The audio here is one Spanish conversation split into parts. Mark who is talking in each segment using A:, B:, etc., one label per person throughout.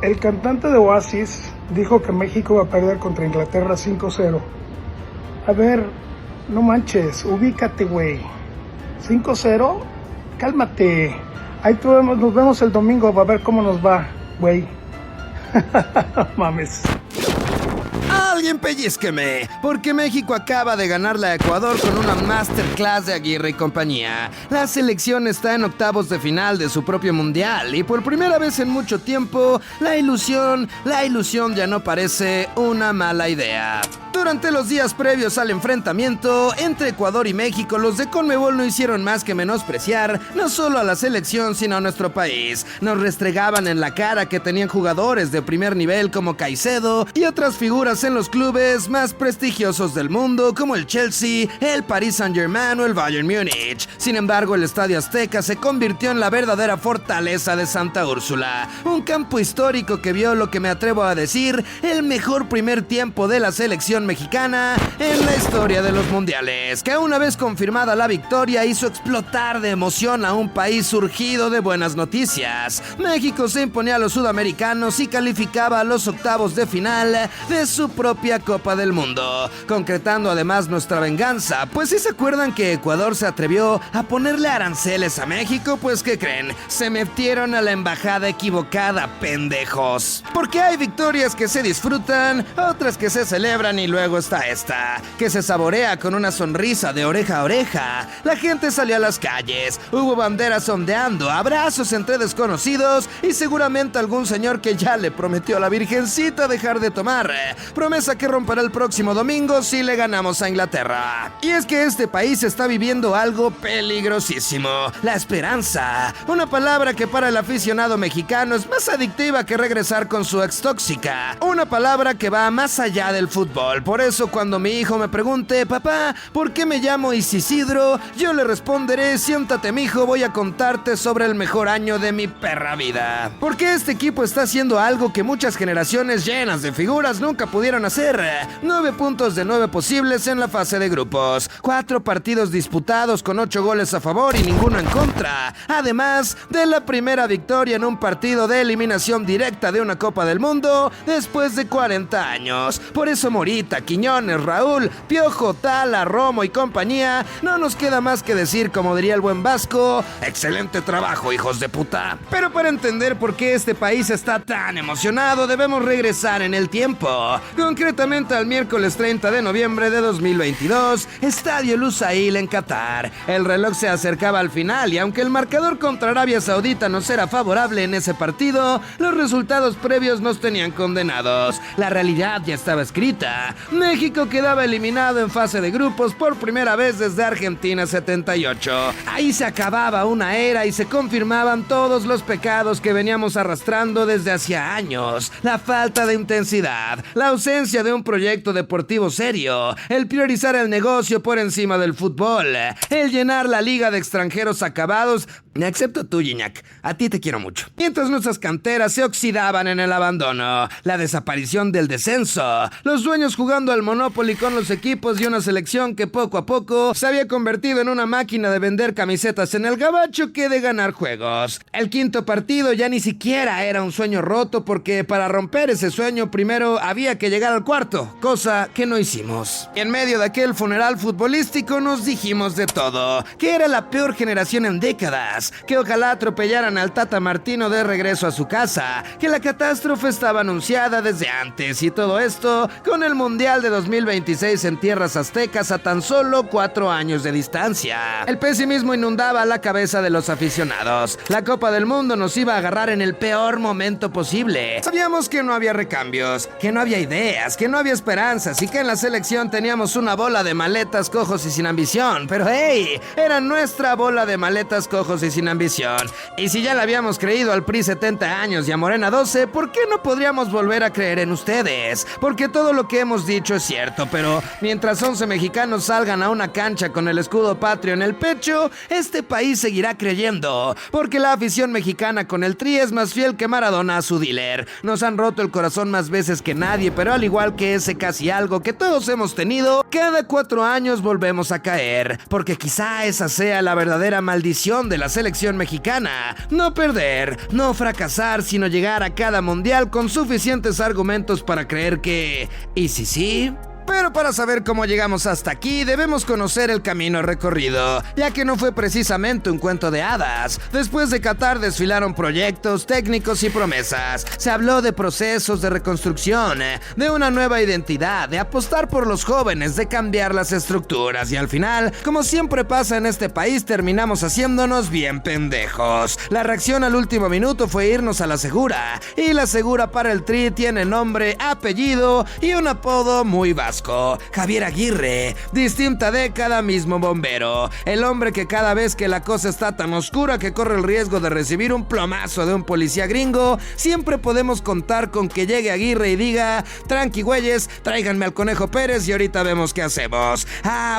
A: El cantante de Oasis dijo que México va a perder contra Inglaterra 5-0. A ver, no manches, ubícate, güey. 5-0, cálmate. Ahí nos vemos el domingo para ver cómo nos va, güey. Mames.
B: Alguien pellizqueme, porque México acaba de ganarle a Ecuador con una masterclass de Aguirre y compañía. La selección está en octavos de final de su propio mundial y por primera vez en mucho tiempo, la ilusión ya no parece una mala idea. Durante los días previos al enfrentamiento entre Ecuador y México, los de CONMEBOL no hicieron más que menospreciar no solo a la selección, sino a nuestro país. Nos restregaban en la cara que tenían jugadores de primer nivel como Caicedo y otras figuras en los clubes más prestigiosos del mundo como el Chelsea, el Paris Saint-Germain o el Bayern Múnich. Sin embargo, el Estadio Azteca se convirtió en la verdadera fortaleza de Santa Úrsula, un campo histórico que vio lo que me atrevo a decir, el mejor primer tiempo de la selección mexicana en la historia de los mundiales, que una vez confirmada la victoria hizo explotar de emoción a un país surgido de buenas noticias. México se imponía a los sudamericanos y calificaba a los octavos de final de su propia Copa del Mundo, concretando además nuestra venganza, pues si se acuerdan que Ecuador se atrevió a ponerle aranceles a México, pues ¿qué creen? Se metieron a la embajada equivocada, pendejos. Porque hay victorias que se disfrutan, otras que se celebran y luego está esta, que se saborea con una sonrisa de oreja a oreja. La gente salió a las calles, hubo banderas ondeando, abrazos entre desconocidos y seguramente algún señor que ya le prometió a la Virgencita dejar de tomar. Promesa que romperá el próximo domingo si le ganamos a Inglaterra. Y es que este país está viviendo algo peligrosísimo, la esperanza. Una palabra que para el aficionado mexicano es más adictiva que regresar con su ex tóxica. Una palabra que va más allá del fútbol. Por eso cuando mi hijo me pregunte, papá, ¿por qué me llamo Isidro? Yo le responderé, siéntate mijo, voy a contarte sobre el mejor año de mi perra vida. Porque este equipo está haciendo algo que muchas generaciones llenas de figuras nunca pudieron hacer. 9 puntos de 9 posibles en la fase de grupos. 4 partidos disputados con 8 goles a favor y ninguno en contra. Además de la primera victoria en un partido de eliminación directa de una Copa del Mundo después de 40 años. Por eso Morita, Quiñones, Raúl, Piojo, Tala, Romo y compañía, no nos queda más que decir, como diría el buen Vasco, excelente trabajo, hijos de puta. Pero para entender por qué este país está tan emocionado, debemos regresar en el tiempo. Concretamente al miércoles 30 de noviembre de 2022, Estadio Lusail en Qatar. El reloj se acercaba al final y aunque el marcador contra Arabia Saudita nos era favorable en ese partido, los resultados previos nos tenían condenados. La realidad ya estaba escrita. México quedaba eliminado en fase de grupos por primera vez desde Argentina 78. Ahí se acababa una era y se confirmaban todos los pecados que veníamos arrastrando desde hacía años. La falta de intensidad, la ausencia de un proyecto deportivo serio, el priorizar el negocio por encima del fútbol, el llenar la liga de extranjeros acabados, excepto tú, Gignac, a ti te quiero mucho. Mientras nuestras canteras se oxidaban en el abandono, la desaparición del descenso, los dueños jugando al Monopoly con los equipos y una selección que poco a poco se había convertido en una máquina de vender camisetas en el gabacho que de ganar juegos. El quinto partido ya ni siquiera era un sueño roto porque para romper ese sueño primero había que llegar al cuarto, cosa que no hicimos. Y en medio de aquel funeral futbolístico nos dijimos de todo, que era la peor generación en décadas, que ojalá atropellaran al Tata Martino de regreso a su casa, que la catástrofe estaba anunciada desde antes y todo esto con el Mundial de 2026 en tierras aztecas a tan solo 4 años de distancia. El pesimismo inundaba la cabeza de los aficionados. La Copa del Mundo nos iba a agarrar en el peor momento posible. Sabíamos que no había recambios, que no había ideas, que no había esperanzas y que en la selección teníamos una bola de maletas cojos y sin ambición. Pero hey, era nuestra bola de maletas cojos y sin ambición. Y si ya le habíamos creído al PRI 70 años y a Morena 12, ¿por qué no podríamos volver a creer en ustedes? Porque todo lo que hemos dicho dicho es cierto, pero mientras 11 mexicanos salgan a una cancha con el escudo patrio en el pecho, este país seguirá creyendo, porque la afición mexicana con el Tri es más fiel que Maradona a su dealer. Nos han roto el corazón más veces que nadie, pero al igual que ese casi algo que todos hemos tenido, cada 4 años volvemos a caer, porque quizá esa sea la verdadera maldición de la selección mexicana: no perder, no fracasar, sino llegar a cada mundial con suficientes argumentos para creer que... ¿y si sí? Pero para saber cómo llegamos hasta aquí, debemos conocer el camino recorrido, ya que no fue precisamente un cuento de hadas. Después de Qatar desfilaron proyectos, técnicos y promesas. Se habló de procesos de reconstrucción, de una nueva identidad, de apostar por los jóvenes, de cambiar las estructuras, y al final, como siempre pasa en este país, terminamos haciéndonos bien pendejos. La reacción al último minuto fue irnos a la segura, y la segura para el Tri tiene nombre, apellido y un apodo muy vasco: Javier Aguirre. Distinta década, mismo bombero. El hombre que cada vez que la cosa está tan oscura que corre el riesgo de recibir un plomazo de un policía gringo, siempre podemos contar con que llegue Aguirre y diga: tranqui güeyes, tráiganme al Conejo Pérez y ahorita vemos qué hacemos.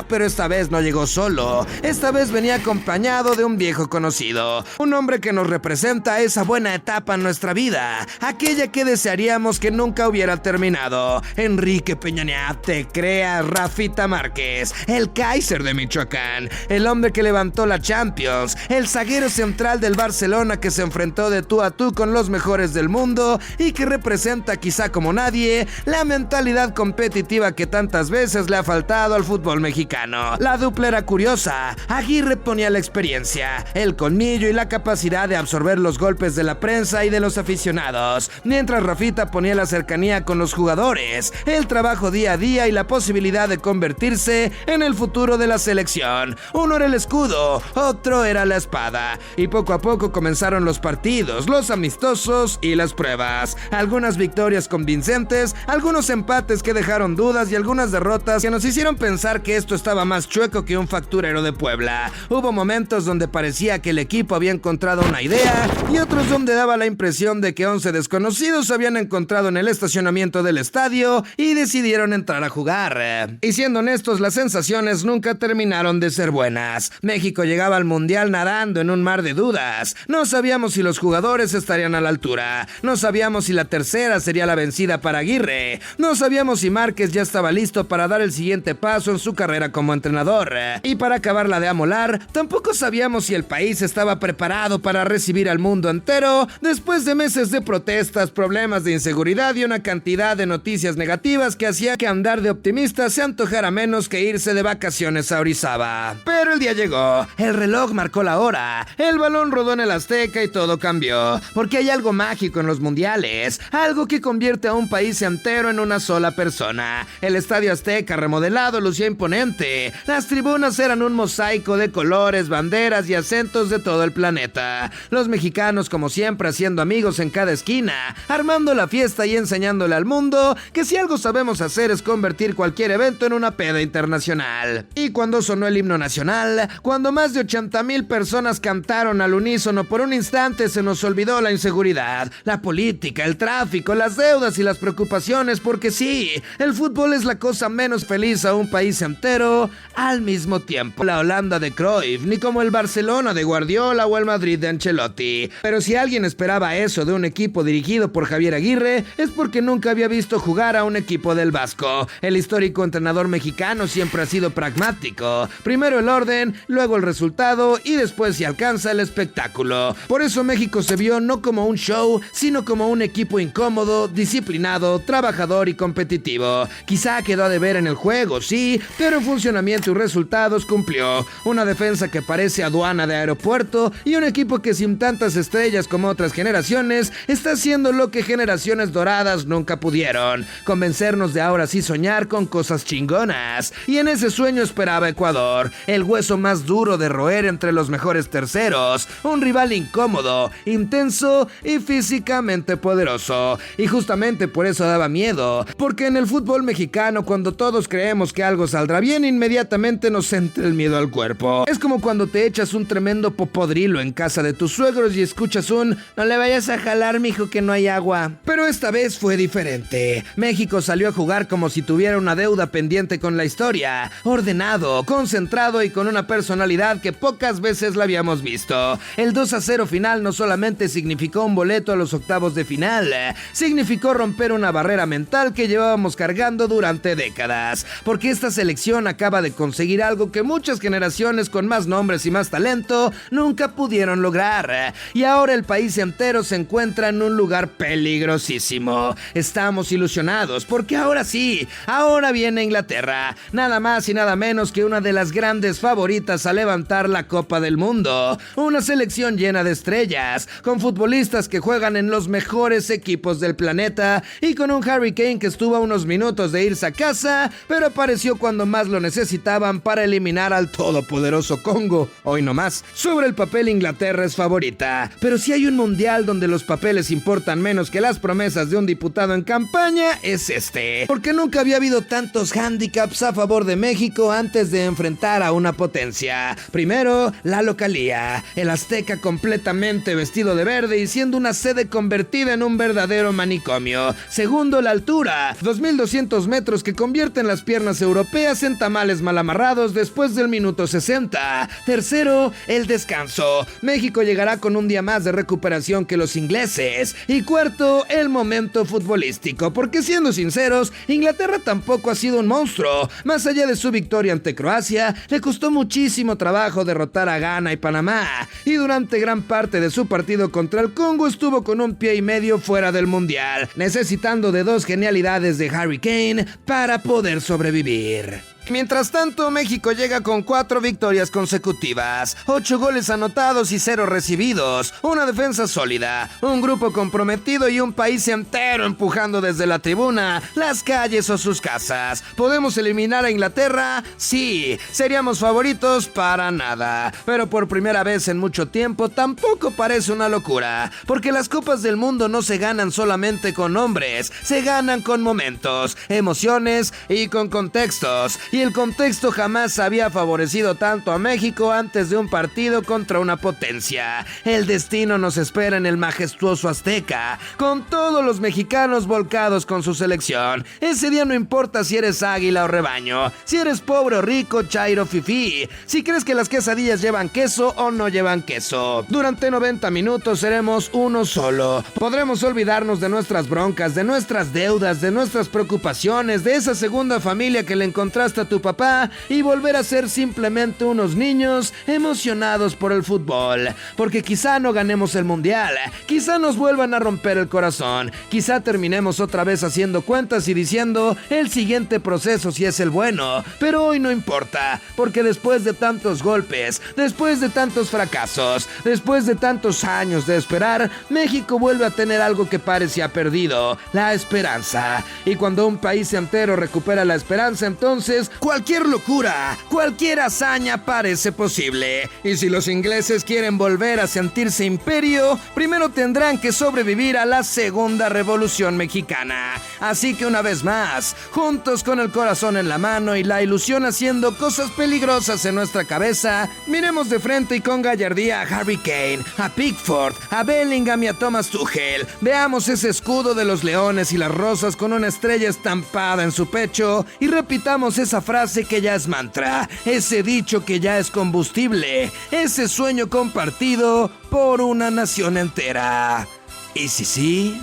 B: Pero esta vez no llegó solo. Esta vez venía acompañado de un viejo conocido, un hombre que nos representa esa buena etapa en nuestra vida, aquella que desearíamos que nunca hubiera terminado. Enrique Peña Nieto. Te creas, Rafita Márquez, el Kaiser de Michoacán, el hombre que levantó la Champions, el zaguero central del Barcelona que se enfrentó de tú a tú con los mejores del mundo y que representa quizá como nadie la mentalidad competitiva que tantas veces le ha faltado al fútbol mexicano. La dupla era curiosa. Aguirre ponía la experiencia, el colmillo y la capacidad de absorber los golpes de la prensa y de los aficionados, mientras Rafita ponía la cercanía con los jugadores, el trabajo día a día y la posibilidad de convertirse en el futuro de la selección. Uno era el escudo, otro era la espada, y poco a poco comenzaron los partidos, los amistosos y las pruebas. Algunas victorias convincentes, algunos empates que dejaron dudas y algunas derrotas que nos hicieron pensar que esto estaba más chueco que un facturero de Puebla. Hubo momentos donde parecía que el equipo había encontrado una idea y otros donde daba la impresión de que 11 desconocidos se habían encontrado en el estacionamiento del estadio y decidieron entrar a jugar. Y siendo honestos, las sensaciones nunca terminaron de ser buenas. México llegaba al mundial nadando en un mar de dudas. No sabíamos si los jugadores estarían a la altura. No sabíamos si la tercera sería la vencida para Aguirre. No sabíamos si Márquez ya estaba listo para dar el siguiente paso en su carrera como entrenador. Y para acabarla de amolar, tampoco sabíamos si el país estaba preparado para recibir al mundo entero después de meses de protestas, problemas de inseguridad y una cantidad de noticias negativas que hacía que andar de optimista se antojara menos que irse de vacaciones a Orizaba. Pero el día llegó, el reloj marcó la hora, el balón rodó en el Azteca y todo cambió, porque hay algo mágico en los mundiales, algo que convierte a un país entero en una sola persona. El Estadio Azteca remodelado lucía imponente, las tribunas eran un mosaico de colores, banderas y acentos de todo el planeta. Los mexicanos, como siempre, haciendo amigos en cada esquina, armando la fiesta y enseñándole al mundo que si algo sabemos hacer es convertir cualquier evento en una peda internacional. Y cuando sonó el himno nacional, cuando más de 80,000 personas cantaron al unísono, por un instante se nos olvidó la inseguridad, la política, el tráfico, las deudas y las preocupaciones, porque sí, el fútbol es la cosa menos feliz a un país entero al mismo tiempo. La Holanda de Cruyff, ni como el Barcelona de Guardiola o el Madrid de Ancelotti. Pero si alguien esperaba eso de un equipo dirigido por Javier Aguirre, es porque nunca había visto jugar a un equipo del Vasco. El histórico entrenador mexicano siempre ha sido pragmático. Primero el orden, luego el resultado y después si alcanza el espectáculo. Por eso México se vio no como un show, sino como un equipo incómodo, disciplinado, trabajador y competitivo. Quizá quedó a deber en el juego, sí, pero en funcionamiento y resultados cumplió. Una defensa que parece aduana de aeropuerto y un equipo que sin tantas estrellas como otras generaciones está haciendo lo que generaciones doradas nunca pudieron: convencernos de ahora sí soñar con cosas chingonas. Y en ese sueño esperaba Ecuador, el hueso más duro de roer entre los mejores terceros, un rival incómodo, intenso y físicamente poderoso. Y justamente por eso daba miedo, porque en el fútbol mexicano, cuando todos creemos que algo saldrá bien, inmediatamente nos entra el miedo al cuerpo. Es como cuando te echas un tremendo popodrilo en casa de tus suegros y escuchas un "no le vayas a jalar, mijo, que no hay agua". Pero esta vez fue diferente. México salió a jugar como si tuviera una deuda pendiente con la historia, ordenado, concentrado y con una personalidad que pocas veces la habíamos visto. El 2-0 final no solamente significó un boleto a los octavos de final, significó romper una barrera mental que llevábamos cargando durante décadas, porque esta selección acaba de conseguir algo que muchas generaciones con más nombres y más talento nunca pudieron lograr, y ahora el país entero se encuentra en un lugar peligrosísimo. Estamos ilusionados porque ahora sí, ahora viene Inglaterra, nada más y nada menos que una de las grandes favoritas a levantar la Copa del Mundo, una selección llena de estrellas, con futbolistas que juegan en los mejores equipos del planeta y con un Harry Kane que estuvo a unos minutos de irse a casa, pero apareció cuando más lo necesitaban para eliminar al todopoderoso Congo. Hoy no más. Sobre el papel, Inglaterra es favorita, pero si hay un mundial donde los papeles importan menos que las promesas de un diputado en campaña, es este, porque nunca había habido tantos handicaps a favor de México antes de enfrentar a una potencia. Primero, la localía, el Azteca completamente vestido de verde y siendo una sede convertida en un verdadero manicomio. Segundo, la altura, 2200 metros que convierten las piernas europeas en tamales mal amarrados después del minuto 60. Tercero, el descanso, México llegará con un día más de recuperación que los ingleses. Y cuarto, el momento futbolístico, porque siendo sinceros, Inglaterra tampoco ha sido un monstruo. Más allá de su victoria ante Croacia, le costó muchísimo trabajo derrotar a Ghana y Panamá, y durante gran parte de su partido contra el Congo estuvo con un pie y medio fuera del mundial, necesitando de dos genialidades de Harry Kane para poder sobrevivir. Mientras tanto, México llega con 4 victorias consecutivas, 8 goles anotados y 0 recibidos, una defensa sólida, un grupo comprometido y un país entero empujando desde la tribuna, las calles o sus casas. ¿Podemos eliminar a Inglaterra? Sí. ¿Seríamos favoritos? Para nada. Pero por primera vez en mucho tiempo tampoco parece una locura, porque las copas del mundo no se ganan solamente con nombres, se ganan con momentos, emociones y con contextos. Y el contexto jamás había favorecido tanto a México antes de un partido contra una potencia. El destino nos espera en el majestuoso Azteca, con todos los mexicanos volcados con su selección. Ese día no importa si eres águila o rebaño, si eres pobre o rico, chairo, fifí, si crees que las quesadillas llevan queso o no llevan queso. Durante 90 minutos seremos uno solo. Podremos olvidarnos de nuestras broncas, de nuestras deudas, de nuestras preocupaciones, de esa segunda familia que le encontraste a tu papá y volver a ser simplemente unos niños emocionados por el fútbol, porque quizá no ganemos el mundial, quizá nos vuelvan a romper el corazón, quizá terminemos otra vez haciendo cuentas y diciendo el siguiente proceso si es el bueno, pero hoy no importa, porque después de tantos golpes, después de tantos fracasos, después de tantos años de esperar, México vuelve a tener algo que parecía perdido, la esperanza, y cuando un país entero recupera la esperanza, entonces cualquier locura, cualquier hazaña parece posible. Y si los ingleses quieren volver a sentirse imperio, primero tendrán que sobrevivir a la segunda revolución mexicana. Así que una vez más, juntos con el corazón en la mano y la ilusión haciendo cosas peligrosas en nuestra cabeza, miremos de frente y con gallardía a Harry Kane, a Pickford, a Bellingham y a Thomas Tuchel. Veamos ese escudo de los leones y las rosas con una estrella estampada en su pecho y repitamos esa frase que ya es mantra, ese dicho que ya es combustible, ese sueño compartido por una nación entera. ¿Y si sí?